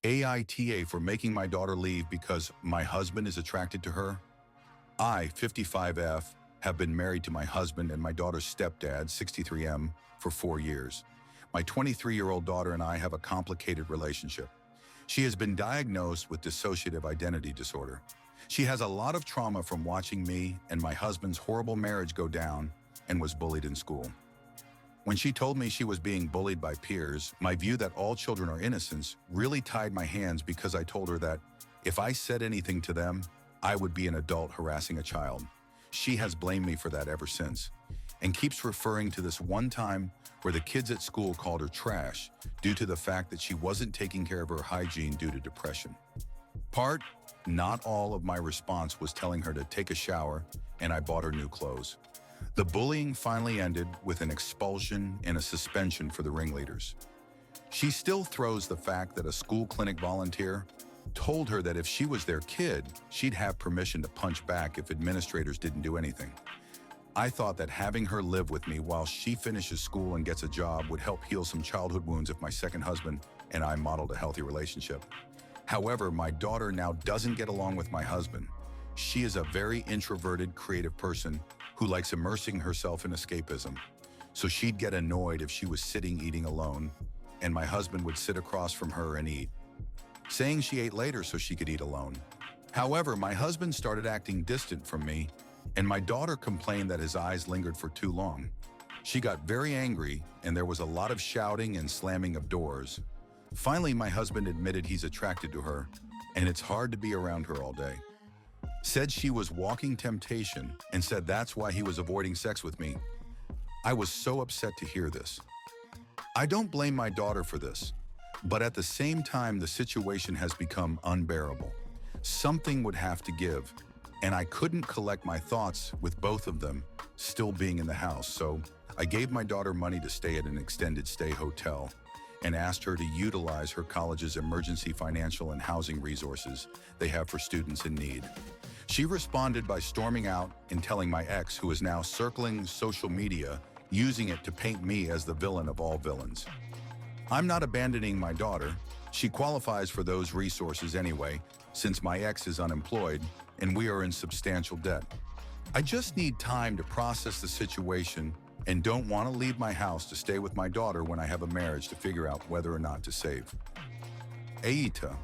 AITA for making my daughter leave because my husband is attracted to her. I, 55F, have been married to my husband and my daughter's stepdad, 63M, for 4 years. My 23-year-old daughter and I have a complicated relationship. She has been diagnosed with dissociative identity disorder. She has a lot of trauma from watching me and my husband's horrible marriage go down and was bullied in school. When she told me she was being bullied by peers, my view that all children are innocents really tied my hands because I told her that if I said anything to them, I would be an adult harassing a child. She has blamed me for that ever since and keeps referring to this one time where the kids at school called her trash due to the fact that she wasn't taking care of her hygiene due to depression. Not all of my response was telling her to take a shower, and I bought her new clothes. The bullying finally ended with an expulsion and a suspension for the ringleaders. She still throws the fact that a school clinic volunteer told her that if she was their kid, she'd have permission to punch back if administrators didn't do anything. I thought that having her live with me while she finishes school and gets a job would help heal some childhood wounds if my second husband and I modeled a healthy relationship. However, my daughter now doesn't get along with my husband. She is a very introverted, creative person who likes immersing herself in escapism. So she'd get annoyed if she was sitting eating alone, and my husband would sit across from her and eat, saying she ate later so she could eat alone. However, my husband started acting distant from me, and my daughter complained that his eyes lingered for too long. She got very angry, and there was a lot of shouting and slamming of doors. Finally, my husband admitted he's attracted to her, and it's hard to be around her all day. Said she was walking temptation and said that's why he was avoiding sex with me. I was so upset to hear this. I don't blame my daughter for this, but at the same time, the situation has become unbearable. Something would have to give, and I couldn't collect my thoughts with both of them still being in the house, so I gave my daughter money to stay at an extended stay hotel and asked her to utilize her college's emergency financial and housing resources they have for students in need. She responded by storming out and telling my ex, who is now circling social media, using it to paint me as the villain of all villains. I'm not abandoning my daughter. She qualifies for those resources anyway, since my ex is unemployed and we are in substantial debt. I just need time to process the situation and don't want to leave my house to stay with my daughter when I have a marriage to figure out whether or not to save. AITA